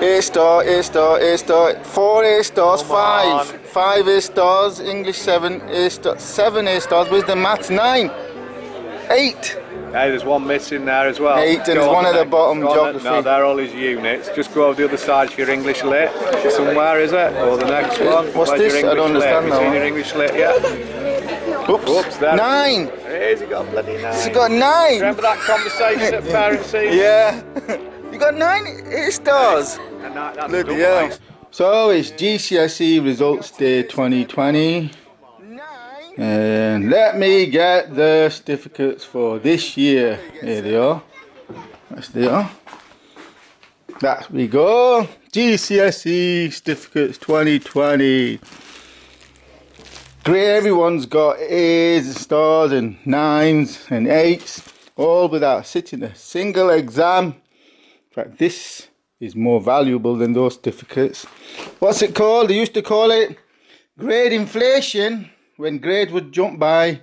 A star, A star, A star, 4 A stars, Come on. 5 A stars, English 7 A stars, 7 A stars, where's the maths? 9, 8. Hey, there's one missing there as well. 8, and there's one at the bottom, geography. No, they're all his units. Just go over the other side for your English lit. Somewhere, is it? Or the next one. What's Where's this? your I don't English understand lit? that Have you seen one. your English lit yet? Oops, there. 9. He's got bloody 9. He's got 9. Remember that conversation at parents' evening? Yeah. You got 9 A stars. And that's Bloody double hell. A's. So it's GCSE results day 2020. And let me get the certificates for this year. Here they are. That's they are. That we go. GCSE certificates 2020. Great, everyone's got A's and stars and 9s and 8s, all without sitting a single exam. In fact, this is more valuable than those certificates. What's it called? They used to call it grade inflation, when grades would jump by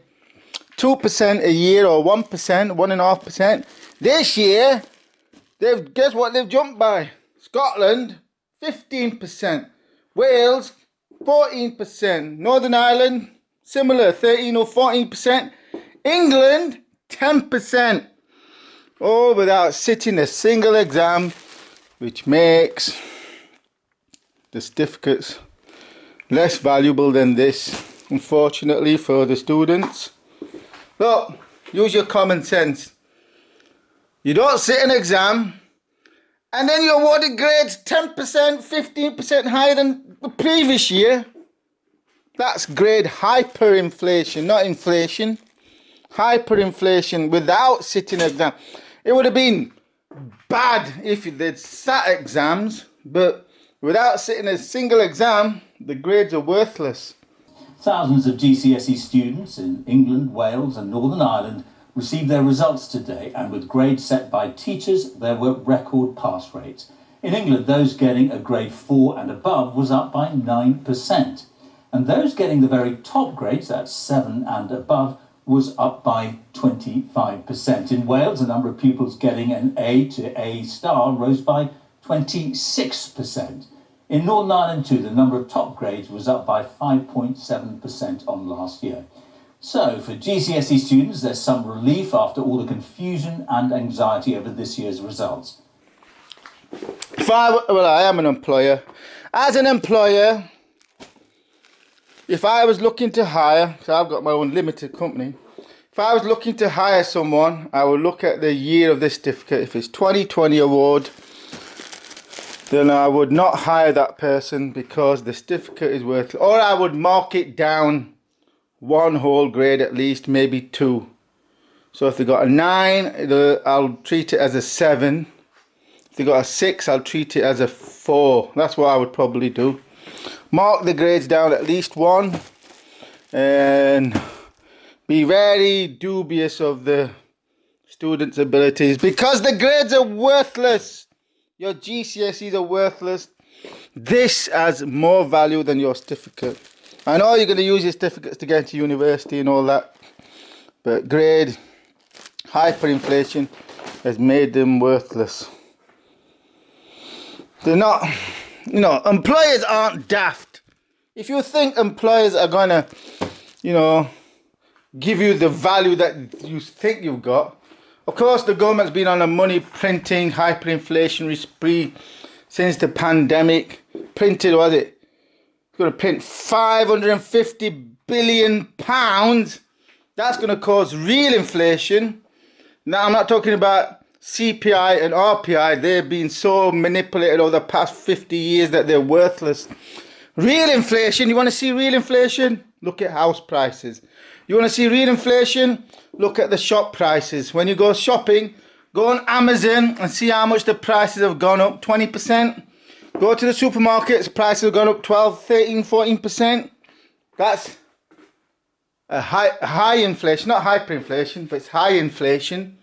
2% a year or 1%, 1.5%. This year, guess what they've jumped by? Scotland, 15%. Wales, 14%. Northern Ireland, similar, 13 or 14%. England, 10%. All without sitting a single exam, which makes the certificates less valuable than this, unfortunately, for the students. Look, use your common sense. You don't sit an exam and then you're awarded grades 10%, 15% higher than the previous year. That's grade hyperinflation, not inflation. Hyperinflation without sitting an exam. It would have been bad if they'd sat exams, but without sitting a single exam, the grades are worthless. Thousands of GCSE students in England, Wales and Northern Ireland received their results today, and with grades set by teachers, there were record pass rates. In England, those getting a grade 4 and above was up by 9%. And those getting the very top grades, that's 7 and above, was up by 25%. In Wales, the number of pupils getting an A to A star rose by 26%. In Northern Ireland too, the number of top grades was up by 5.7% on last year. So for GCSE students, there's some relief after all the confusion and anxiety over this year's results. I am an employer. As an employer, if I was looking to hire, so I've got my own limited company, if I was looking to hire someone, I would look at the year of the certificate. If it's 2020 award, then I would not hire that person because the certificate is worthless. Or I would mark it down 1 whole grade at least, maybe 2. So if they got a 9, I'll treat it as a 7. If they got a 6, I'll treat it as a 4. That's what I would probably do. Mark the grades down at least 1 and be very dubious of the students' abilities because the grades are worthless. Your GCSEs are worthless. This has more value than your certificate. I know you're going to use your certificates to get into university and all that, but grade hyperinflation has made them worthless. They're not, employers aren't daft. If you think employers are going to, give you the value that you think you've got, of course, the government's been on a money printing, hyperinflationary spree since the pandemic. Printed, was it? It's going to print £550 billion. That's going to cause real inflation. Now, I'm not talking about CPI and RPI. They've been so manipulated over the past 50 years that they're worthless. Real inflation, you want to see real inflation? Look at house prices. You want to see real inflation? Look at the shop prices. When you go shopping, go on Amazon and see how much the prices have gone up, 20%. Go to the supermarkets, prices have gone up 12, 13, 14%. That's a high inflation, not hyperinflation, but it's high inflation.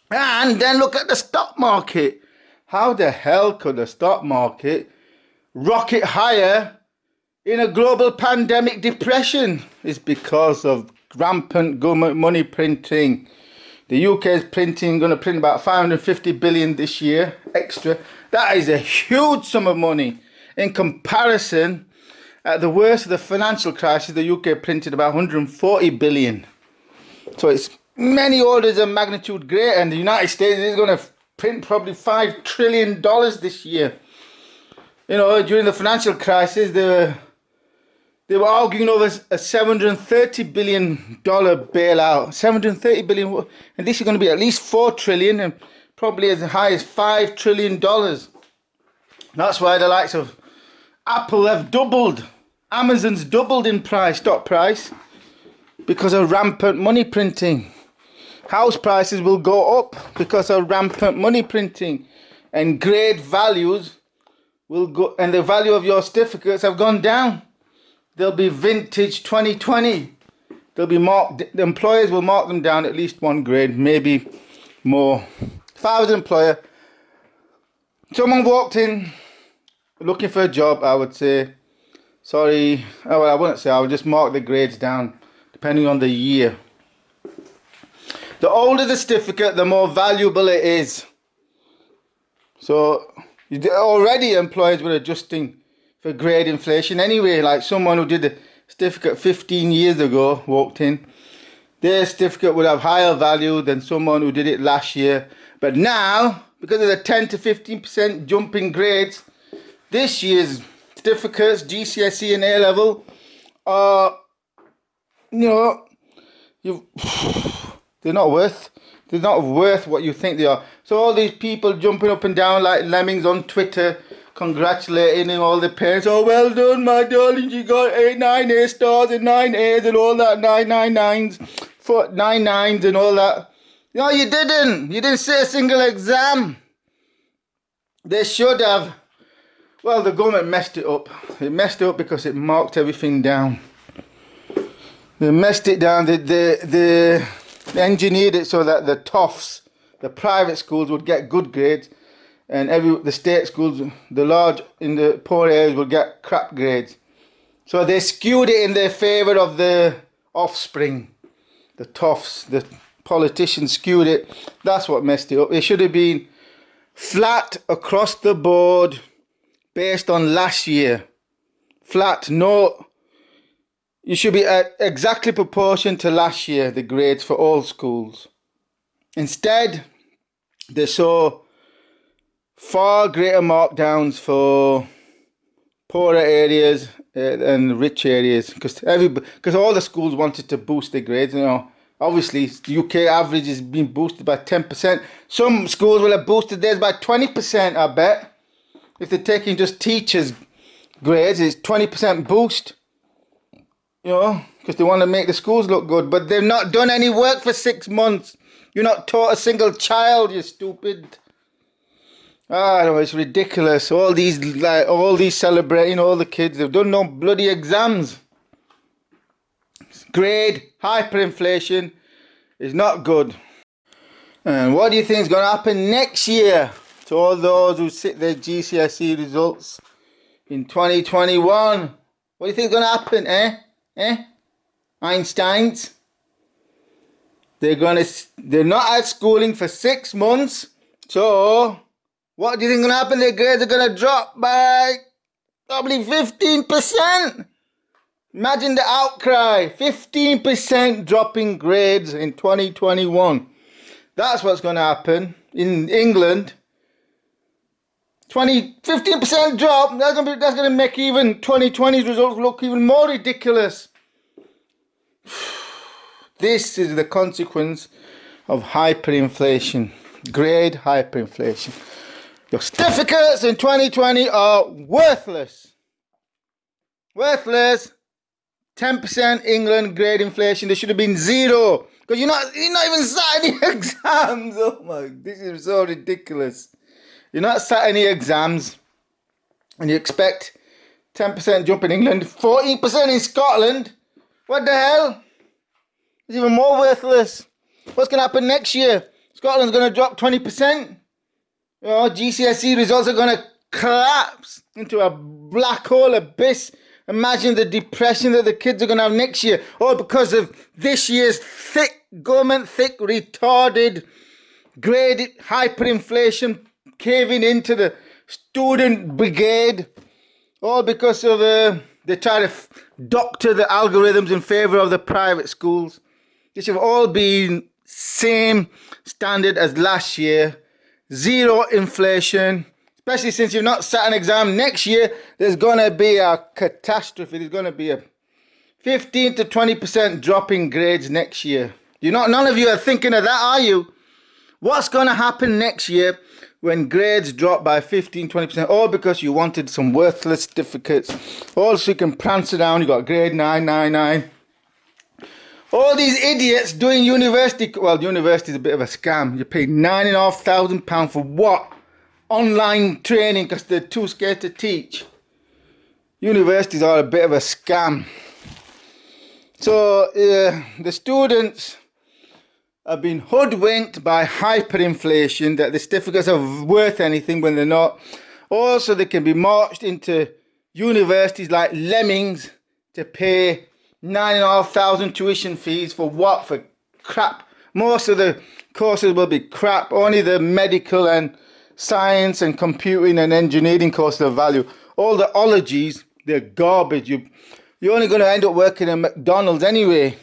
And then look at the stock market. How the hell could the stock market rocket higher in a global pandemic depression? It's because of rampant government money printing. The UK is going to print about 550 billion this year extra. That is a huge sum of money. In comparison, at the worst of the financial crisis, the UK printed about 140 billion. So it's many orders of magnitude greater, and the United States is going to print probably $5 trillion this year. You know, during the financial crisis, they were arguing over a $730 billion bailout. 730 billion, and this is going to be at least 4 trillion, and probably as high as $5 trillion. That's why the likes of Apple have doubled. Amazon's doubled in price, stock price, because of rampant money printing. House prices will go up because of rampant money printing, and grade values will go, and the value of your certificates have gone down. They'll be vintage 2020. They'll be marked. The employers will mark them down at least 1 grade, maybe more. If I was an employer, someone walked in looking for a job, I would say, sorry. Well, I wouldn't say. I would just mark the grades down, depending on the year. The older the certificate, the more valuable it is. So already employers were adjusting for grade inflation anyway. Like someone who did the certificate 15 years ago walked in, their certificate would have higher value than someone who did it last year. But now, because of the 10 to 15% jump in grades, this year's certificates, GCSE and A-level, are, you know, they're not worth what you think they are. So all these people jumping up and down like lemmings on Twitter, congratulating all the parents. Oh, well done, my darling, you got 9 A stars and 9 A's and all that, 999s, 9 9s and all that. No, you didn't. You didn't say a single exam. They should have. Well, the government messed it up. It messed it up because it marked everything down. They messed it down. They engineered it so that the toffs, the private schools, would get good grades, and the state schools, the large in the poor areas, would get crap grades. So they skewed it in their favour of the offspring, the toffs. The politicians skewed it. That's what messed it up. It should have been flat across the board, based on last year. Flat, no. You should be at exactly proportion to last year, the grades for all schools. Instead, they saw far greater markdowns for poorer areas and rich areas, because all the schools wanted to boost their grades. You know, obviously, the UK average has been boosted by 10%. Some schools will have boosted theirs by 20%, I bet. If they're taking just teachers' grades, it's 20% boost. You know, because they want to make the schools look good. But they've not done any work for 6 months. You're not taught a single child, you stupid. Ah, no, it's ridiculous. All these celebrating, all the kids, they've done no bloody exams. Grade hyperinflation is not good. And what do you think is going to happen next year to all those who sit their GCSE results in 2021? What do you think is going to happen, Einsteins? They're not at schooling for 6 months. So what do you think is going to happen? Their grades are going to drop by probably 15%. Imagine the outcry. 15% dropping grades in 2021. That's what's going to happen in England. 15% drop. That's going to make even 2020's results look even more ridiculous. This is the consequence of hyperinflation. Grade hyperinflation. Your certificates in 2020 are worthless. Worthless. 10% England grade inflation. There should have been 0. Because you're not even sat any exams. Oh my, this is so ridiculous. You're not sat any exams. And you expect 10% jump in England, 14% in Scotland. What the hell? It's even more worthless. What's going to happen next year? Scotland's going to drop 20%. You know, GCSE results are going to collapse into a black hole abyss. Imagine the depression that the kids are going to have next year. All because of this year's thick government thick, retarded, grade hyperinflation caving into the student brigade, all because of they try to doctor the algorithms in favour of the private schools. They should have all been same standard as last year. Zero inflation, especially since you've not sat an exam next year. There's going to be a catastrophe. There's going to be a 15 to 20% drop in grades next year. None of you are thinking of that, are you? What's going to happen next year when grades drop by 15-20%? All because you wanted some worthless certificates. All so you can prance around. You got grade 999. All these idiots doing university. Well, university is a bit of a scam. You pay £9,500 for what? Online training because they're too scared to teach. Universities are a bit of a scam. So the students have been hoodwinked by hyperinflation, that the certificates are worth anything when they're not. Also, they can be marched into universities like lemmings to pay £9,500 tuition fees for what? For crap. Most of the courses will be crap. Only the medical and science and computing and engineering courses of value. All the ologies, they're garbage. You're only going to end up working at McDonald's anyway.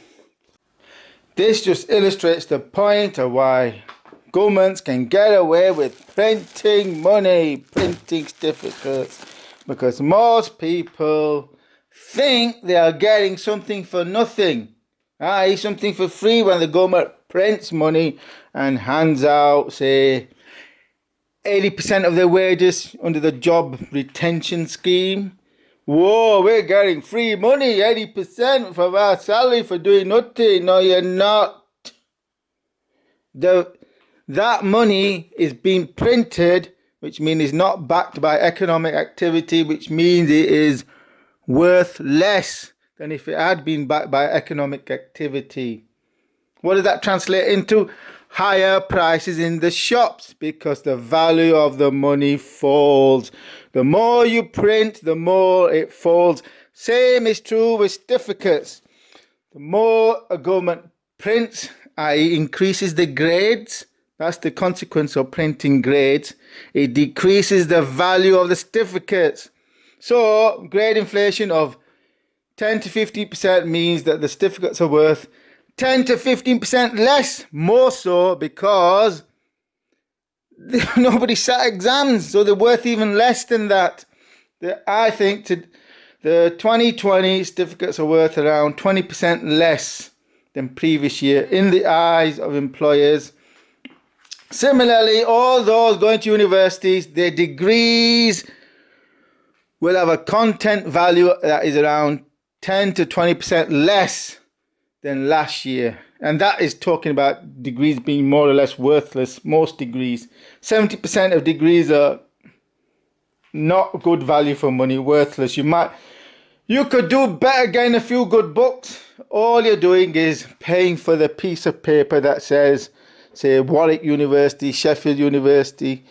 This just illustrates the point of why governments can get away with printing money, printing certificates, because most people think they are getting something for nothing, i.e. something for free, when the government prints money and hands out, say, 80% of their wages under the job retention scheme. Whoa, we're getting free money, 80% of our salary for doing nothing. No, you're not. That money is being printed, which means it's not backed by economic activity, which means it is worth less than if it had been backed by economic activity. What does that translate into? Higher prices in the shops, because the value of the money falls. The more you print, the more it falls. Same is true with certificates. The more a government prints, i.e. increases the grades, that's the consequence of printing grades, it decreases the value of the certificates. So grade inflation of 10 to 15% means that the certificates are worth 10 to 15% less, more so because nobody sat exams, so they're worth even less than that. I think the 2020 certificates are worth around 20% less than previous year in the eyes of employers. Similarly, all those going to universities, their degrees will have a content value that is around 10 to 20% less than last year. And that is talking about degrees being more or less worthless. Most degrees, 70% of degrees are not good value for money, worthless. You could do better getting a few good books. All you're doing is paying for the piece of paper that says, say, Warwick University, Sheffield University.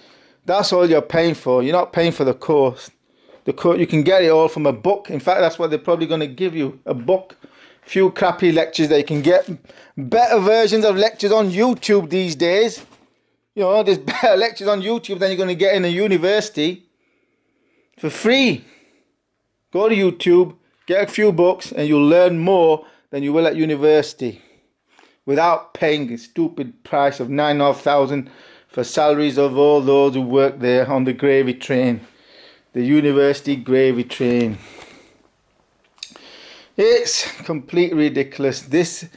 That's all you're paying for. You're not paying for the course. You can get it all from a book. In fact, that's what they're probably going to give you, a book. Few crappy lectures that you can get. Better versions of lectures on YouTube these days. There's better lectures on YouTube than you're going to get in a university for free. Go to YouTube, get a few books, and you'll learn more than you will at university without paying a stupid price of £9,500 for salaries of all those who work there on the gravy train, the university gravy train. It's completely ridiculous. This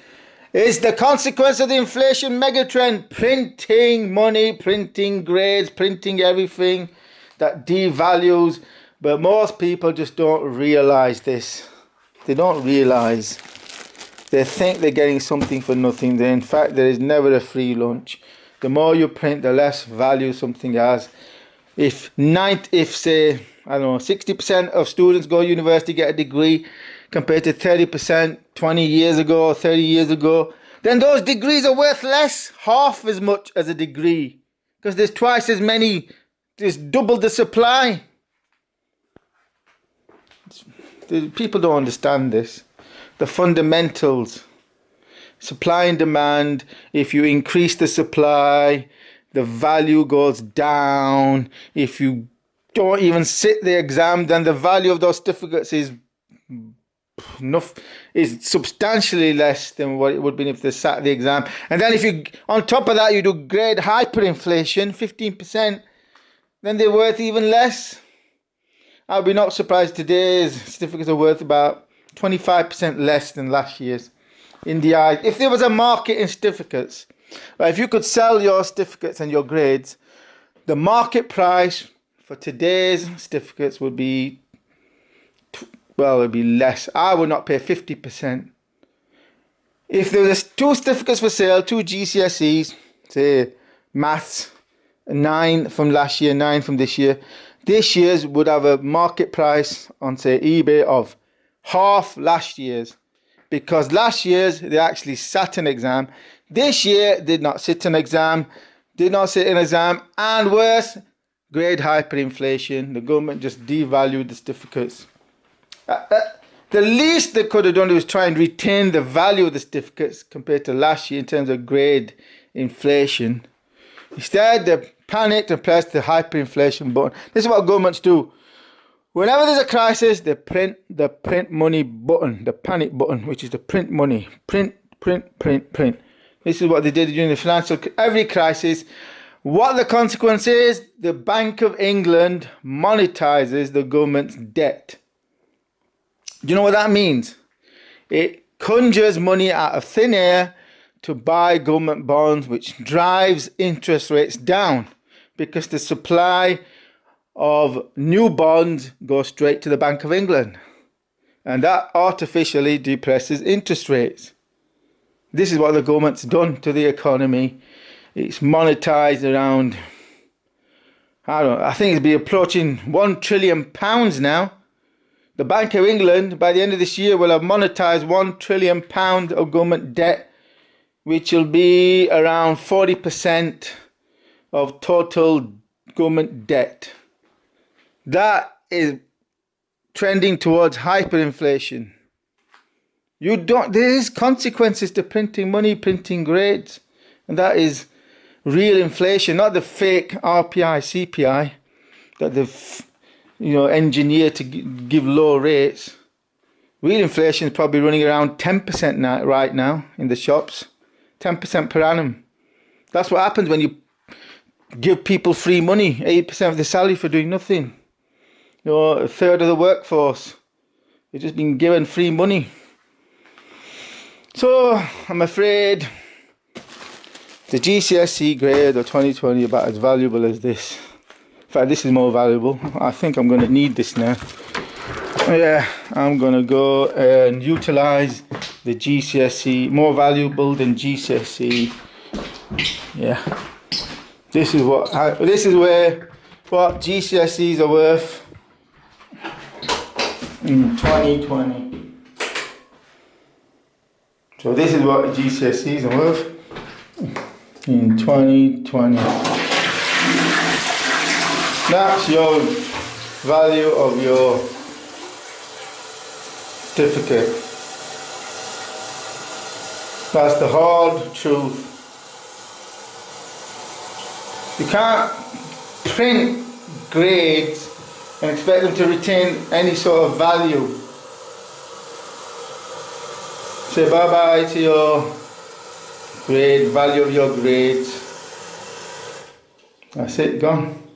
is the consequence of the inflation megatrend. Printing money, printing grades, printing everything that devalues. But most people just don't realise this. They don't realise. They think they're getting something for nothing. In fact, there is never a free lunch. The more you print, the less value something has. If say, 60% of students go to university, get a degree, compared to 30% 20 years ago or 30 years ago, then those degrees are worth less, half as much as a degree, because there's twice as many, there's double the supply. People don't understand this. The fundamentals. supply and demand. If you increase the supply, the value goes down. If you don't even sit the exam, then the value of those certificates is substantially less than what it would be if they sat the exam. And then if you, on top of that, you do grade hyperinflation, 15%, then they're worth even less. I'll be not surprised today's certificates are worth about 25% less than last year's. In the eye, if there was a market in certificates, right, if you could sell your certificates and your grades, the market price for today's certificates would be, well, it would be less. I would not pay 50%. If there was 2 certificates for sale, 2 GCSEs, say maths, 9 from last year, 9 from this year's would have a market price on, say, eBay of half last year's, because last year's they actually sat an exam. This year did not sit an exam, and worse, grade hyperinflation. The government just devalued the certificates. The least they could have done was try and retain the value of the certificates compared to last year in terms of grade inflation. Instead, they panicked and pressed the hyperinflation button. This is what governments do. Whenever there's a crisis, they print the print money button, the panic button, which is the print money. Print. This is what they did during every crisis. What the consequence is, the Bank of England monetizes the government's debt. Do you know what that means? It conjures money out of thin air to buy government bonds, which drives interest rates down, because the supply of new bonds goes straight to the Bank of England, and that artificially depresses interest rates. This is what the government's done to the economy. It's monetized around, I think it'll be approaching £1 trillion now. The Bank of England, by the end of this year, will have monetized £1 trillion of government debt, which will be around 40% of total government debt. That is trending towards hyperinflation. There is consequences to printing money, printing grades, and that is real inflation, not the fake RPI, CPI that they've engineered to give low rates. Real inflation is probably running around 10% right now in the shops, 10% per annum. That's what happens when you give people free money, 80% of the salary for doing nothing. A third of the workforce, they've just been given free money. So I'm afraid the GCSE grade of 2020 is about as valuable as this. In fact, this is more valuable. I think I'm going to need this now. Yeah, I'm going to go and utilize the GCSE, more valuable than GCSE. Yeah, this is what GCSEs are worth in 2020. So this is what GCSEs are worth in 2020. That's your value of your certificate. That's the hard truth. You can't print grades and expect them to retain any sort of value. Say bye-bye to your grade, value of your grades. That's it, gone.